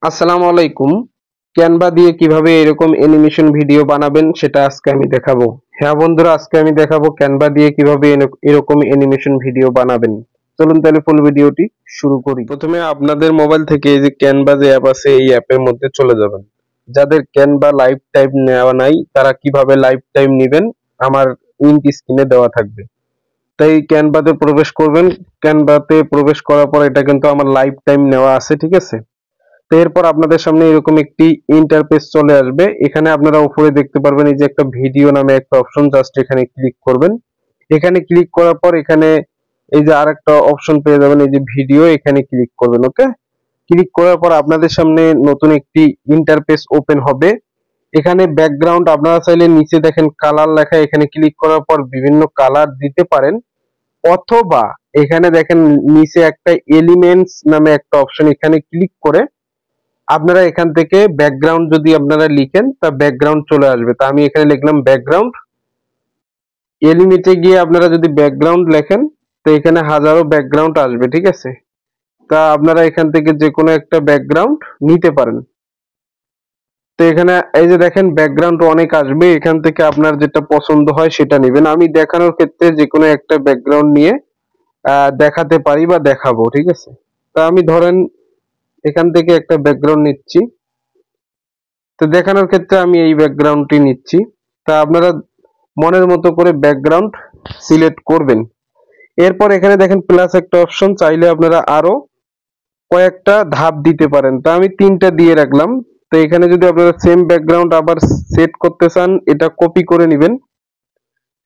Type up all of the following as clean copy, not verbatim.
আসসালামু আলাইকুম। ক্যানভা দিয়ে কিভাবে এরকম অ্যানিমেশন ভিডিও বানাবেন সেটা আজকে আমি দেখাবো। হ্যাঁ বন্ধুরা, আজকে আমি দেখাবো ক্যানভা দিয়ে কিভাবে এরকম অ্যানিমেশন ভিডিও বানাবেন। চলুন তাহলে ফুল ভিডিওটি শুরু করি। প্রথমে আপনাদের মোবাইল থেকে এই যে ক্যানভা যে অ্যাপ আছে এই অ্যাপের মধ্যে চলে যাবেন। যাদের ক্যানভা লাইভ টাইম নেওয়া নাই তারা কিভাবে লাইভ টাইম নেবেন আমার লিংক স্ক্রিনে দেওয়া থাকবে। তাই ক্যানভাতে প্রবেশ করবেন। ক্যানভাতে প্রবেশ করার পর এটা কিন্তু আমার লাইভ টাইম নেওয়া আছে, ঠিক আছে। তো এরপর আপনাদের সামনে এরকম একটি ইন্টারফেস চলে আসবে। এখানে আপনারা উপরে দেখতে পারবেন এই যে একটা ভিডিও নামে একটা অপশন, জাস্ট এখানে ক্লিক করবেন। এখানে ক্লিক করার পর এখানে এই যে আরেকটা অপশন পেয়ে যাবেন, এই যে ভিডিও, এখানে ক্লিক করবেন। ওকে, ক্লিক করার পর আপনাদের সামনে নতুন একটি ইন্টারফেস ওপেন হবে। এখানে ব্যাকগ্রাউন্ড আপনারা চাইলে নিচে দেখেন কালার লেখা, এখানে ক্লিক করার পর বিভিন্ন কালার দিতে পারেন, অথবা এখানে দেখেন নিচে একটা এলিমেন্টস নামে একটা অপশন, এখানে ক্লিক করে আপনারা এখান থেকে ব্যাকগ্রাউন্ড যদি আপনারা লিখেন তা ব্যাকগ্রাউন্ড চলে আসবে। তা আমি এখানে লিখলাম ব্যাকগ্রাউন্ড। এলিমেন্টে গিয়ে আপনারা যদি ব্যাকগ্রাউন্ড লেখেন তো এখানে হাজারো ব্যাকগ্রাউন্ড আসবে, ঠিক আছে। তা আপনারা এখান থেকে যে কোনো একটা ব্যাকগ্রাউন্ড নিতে পারেন। তো এখানে এই যে দেখেন ব্যাকগ্রাউন্ড অনেক আসবে, এখান থেকে আপনার যেটা পছন্দ হয় সেটা নেবেন। আমি দেখানোর ক্ষেত্রে যে কোনো একটা ব্যাকগ্রাউন্ড নিয়ে দেখাতে পারি বা দেখাবো, ঠিক আছে। তা আমি ধরেন এখান থেকে একটা ব্যাকগ্রাউন্ড নিচ্ছি। তো দেখানোর ক্ষেত্রে আমি এই ব্যাকগ্রাউন্ডটি নিচ্ছি। তা আপনারা মনের মতো করে ব্যাকগ্রাউন্ড সিলেক্ট করবেন। এরপর এখানে দেখেন প্লাস একটা অপশন, চাইলে আপনারা আরো কয়েকটা ধাপ দিতে পারেন। তা আমি 3টা দিয়ে রাখলাম। তো এখানে যদি আপনারা সেম ব্যাকগ্রাউন্ড আবার সেট করতে চান, এটা কপি করে নেবেন।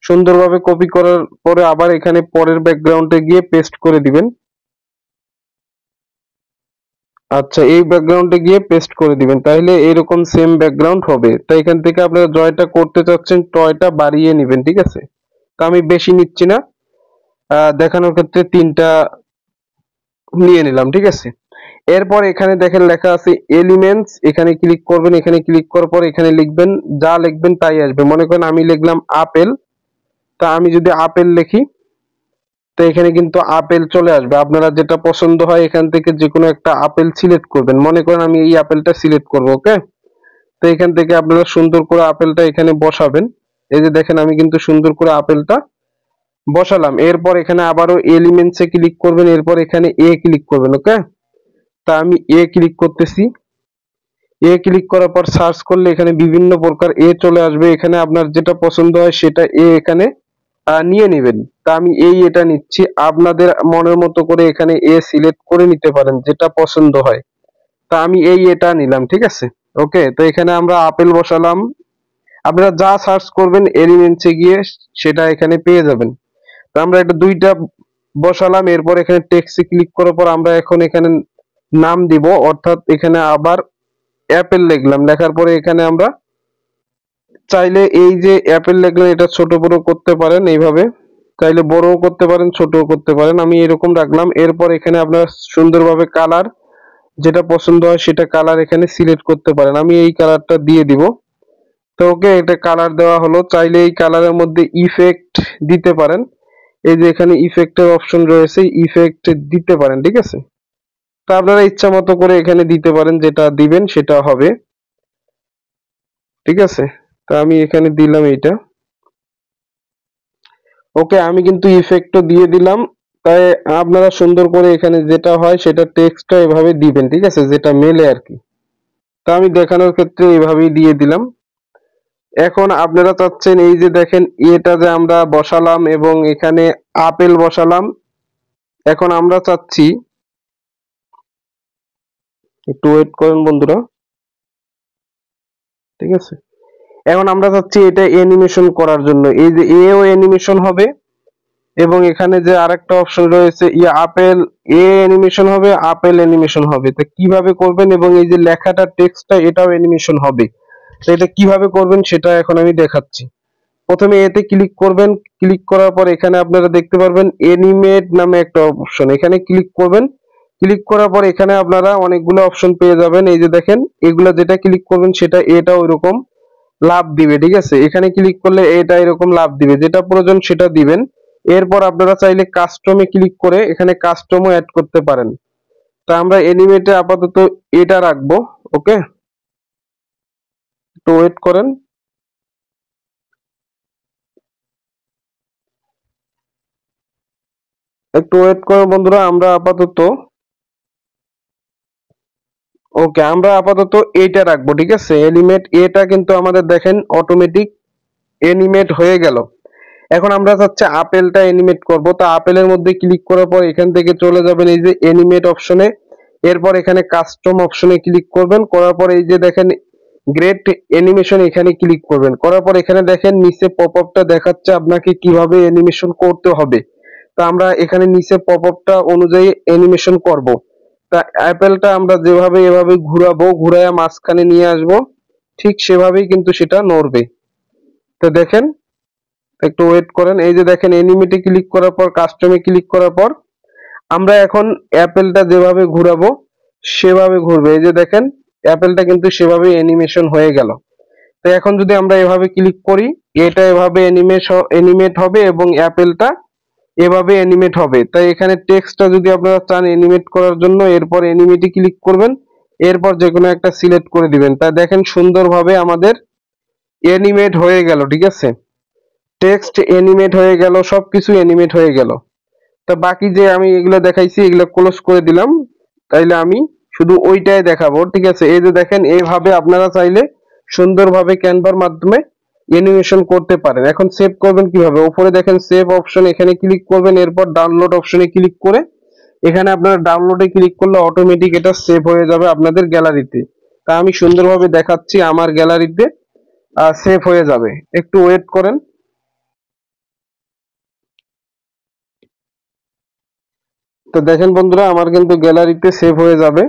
সুন্দরভাবে কপি করার পরে আবার এখানে পরের ব্যাকগ্রাউন্ডে গিয়ে পেস্ট করে দিবেন। আচ্ছা, এই ব্যাকগ্রাউন্ডে গিয়ে পেস্ট করে দিবেন, তাহলে এরকম সেম ব্যাকগ্রাউন্ড হবে। তাই এখান থেকে আপনারা জয়টা করতে চাচ্ছেন টয়টা বাড়িয়ে নেবেন, ঠিক আছে। তো আমি বেশি নিচ্ছি না, দেখানোর ক্ষেত্রে 3টা নিয়ে নিলাম, ঠিক আছে। এরপর এখানে দেখেন লেখা আছে এলিমেন্টস, এখানে ক্লিক করবেন। এখানে ক্লিক করার পর এখানে লিখবেন, যা লিখবেন তাই আসবে। মনে করেন আমি লিখলাম আপেল। তা আমি যদি আপেল লিখি তো এখানে কিন্তু আপেল চলে আসবে। আপনারা যেটা পছন্দ হয় এখান থেকে যে কোনো একটা আপেল সিলেক্ট করবেন। মনে করেন আমি এই আপেলটা সিলেক্ট করব, ওকে। তো এখান থেকে আপনারা সুন্দর করে আপেলটা এখানে বসাবেন। এই যে দেখেন আমি কিন্তু সুন্দর করে আপেলটা বসালাম। এরপর এখানে আবারও এলিমেন্টস এ ক্লিক করবেন, এরপর এখানে এ ক্লিক করবেন, ওকে। তা আমি এ ক্লিক করতেছি। এ ক্লিক করার পর সার্চ করলে এখানে বিভিন্ন প্রকার এ চলে আসবে। এখানে আপনার যেটা পছন্দ হয় সেটা এ এখানে নিয়ে নেবেন। তা আমি এটা নিচ্ছি। আপনাদের মনের মতো করে এখানে এ সিলেক্ট করে নিতে পারেন যেটা পছন্দ হয়। তা আমি এটা নিলাম, ঠিক আছে। ওকে, তো এখানে আমরা আপেল বসালাম। আপনারা যা সার্চ করবেন এলিমেন্টসে গিয়ে সেটা এখানে পেয়ে যাবেন। তো আমরা এটা 2টা বসালাম। এরপর এখানে টেক্সটে ক্লিক করার পর আমরা এখন এখানে নাম দিব, অর্থাৎ এখানে আবার অ্যাপেল লিখলাম। লেখার পরে এখানে আমরা চাইলে এই যে অ্যাপেল লিখলেন এটা ছোট বড় করতে পারেন, এইভাবে চাইলে বড়ও করতে পারেন ছোটও করতে পারেন। আমি এরকম রাখলাম। এরপর এখানে আপনারা সুন্দরভাবে কালার যেটা পছন্দ হয় সেটা কালার এখানে সিলেক্ট করতে পারেন। আমি এই কালারটা দিয়ে দিব। তো ওকে, এটা কালার দেওয়া হলো। চাইলে এই কালারের মধ্যে ইফেক্ট দিতে পারেন। এই যে এখানে ইফেক্টের অপশন রয়েছে, ইফেক্ট দিতে পারেন, ঠিক আছে। তো আপনারা ইচ্ছা মতো করে এখানে দিতে পারেন, যেটা দিবেন সেটা হবে, ঠিক আছে। তো আমি এখানে দিলাম এইটা। ওকে, আমি কিন্তু ইফেক্টও দিয়ে দিলাম। তাই আপনারা সুন্দর করে এখানে যেটা হয় সেটা টেক্সটটা এভাবে দিবেন, ঠিক আছে, যেটা মেলে আর কি। তা আমি দেখানোর ক্ষেত্রে এভাবেই দিয়ে দিলাম। এখন আপনারা চাচ্ছেন এই যে দেখেন এটা যে আমরা বসালাম এবং এখানে আপেল বসালাম। এখন আমরা চাচ্ছি, একটু ওয়েট করেন বন্ধুরা, ঠিক আছে। এখন আমরা চাচ্ছি এটা অ্যানিমেশন করার জন্য। এই যে এও অ্যানিমেশন হবে এবং এখানে যে আরেকটা অপশন রয়েছে আপেল অ্যানিমেশন হবে, আপেল অ্যানিমেশন হবে। তো কিভাবে করবেন এবং এই যে লেখাটা টেক্সটটা এটাও অ্যানিমেশন হবে। তো এটা কিভাবে করবেন সেটা এখন আমি দেখাচ্ছি। প্রথমে এতে ক্লিক করবেন। ক্লিক করার পর এখানে আপনারা দেখতে পারবেন অ্যানিমেট নামে একটা অপশন, এখানে ক্লিক করবেন। ক্লিক করার পর এখানে আপনারা অনেকগুলো অপশন পেয়ে যাবেন। এই যে দেখেন এগুলা যেটা ক্লিক করবেন সেটা এটা ওইরকম লাভ দিবে, ঠিক আছে। এখানে ক্লিক করলে এটা এরকম লাভ দিবে, যেটা প্রয়োজন সেটা দিবেন। এরপর আপনারা চাইলে কাস্টমে ক্লিক করে এখানে কাস্টমও অ্যাড করতে পারেন। তা আমরা এনিমেটে আপাতত এটা রাখবো। ওকে, একটু ওয়েট করেন। একটু ওয়েট করেন বন্ধুরা, আমরা আপাতত ওকে, আমরা আপাতত এইটা রাখবো। ঠিক আছে, এনিমেট এটা কিন্তু আমাদের দেখেন অটোমেটিক এনিমেট হয়ে গেল। এখন আমরা চাচ্ছি আপেলটা এনিমেট করব। তা আপেলের মধ্যে ক্লিক করার পর এখান থেকে চলে যাবেন এই যে এনিমেট অপশনে। এরপর এখানে কাস্টম অপশনে ক্লিক করবেন, করার পর এই যে দেখেন গ্রেট অ্যানিমেশন, এখানে ক্লিক করবেন। করার পর এখানে দেখেন নিচে পপআপটা দেখাচ্ছে আপনাকে কিভাবে অ্যানিমেশন করতে হবে। তা আমরা এখানে নিচে পপআপটা অনুযায়ী অ্যানিমেশন করব। তা অ্যাপেলটা আমরা যেভাবে এভাবে ঘুরাবো, ঘুরায়া মাঝখানে নিয়ে আসব, ঠিক সেভাবেই কিন্তু সেটা নড়বে। তো দেখেন, একটু ওয়েট করেন। এই যে দেখেন এনিমেটে ক্লিক করার পর কাস্টমে ক্লিক করার পর আমরা এখন অ্যাপেলটা যেভাবে ঘুরাবো সেভাবে ঘুরবে। এই যে দেখেন অ্যাপেলটা কিন্তু সেভাবে অ্যানিমেশন হয়ে গেল। তো এখন যদি আমরা এভাবে ক্লিক করি, এটা এভাবে অ্যানিমেট হবে এবং অ্যাপেলটা এভাবে অ্যানিমেট হবে। তাই এখানে টেক্সটটা যদি আপনারা চান অ্যানিমেট করার জন্য, এরপর অ্যানিমেটে ক্লিক করবেন, এরপর যে কোনো একটা সিলেক্ট করে দিবেন। তাই দেখেন সুন্দরভাবে আমাদের অ্যানিমেট হয়ে গেল। ঠিক আছে, টেক্সট অ্যানিমেট হয়ে গেল, সবকিছু অ্যানিমেট হয়ে গেল। তা বাকি যে আমি এগুলো দেখাইছি এগুলো ক্লোজ করে দিলাম, তাইলে আমি শুধু ওইটাই দেখাবো। ঠিক আছে, এই যে দেখেন এইভাবে আপনারা চাইলে সুন্দরভাবে ক্যানভার মাধ্যমে অ্যানিমেশন করতে পারেন। এখন সেভ করবেন কিভাবে, উপরে দেখেন সেভ অপশন, এখানে ক্লিক করবেন, এরপর ডাউনলোড অপশনে ক্লিক করে এখানে আপনারা ডাউনলোডে ক্লিক করলে অটোমেটিক এটা সেভ হয়ে যাবে আপনাদের গ্যালারিতে। তা আমি সুন্দরভাবে দেখাচ্ছি, আমার গ্যালারিতে সেভ হয়ে যাবে। একটু ওয়েট করেন। তো দেখেন বন্ধুরা, আমার কিন্তু গ্যালারিতে সেভ হয়ে যাবে।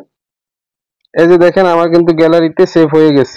এই যে দেখেন আমার কিন্তু গ্যালারিতে সেভ হয়ে গেছে।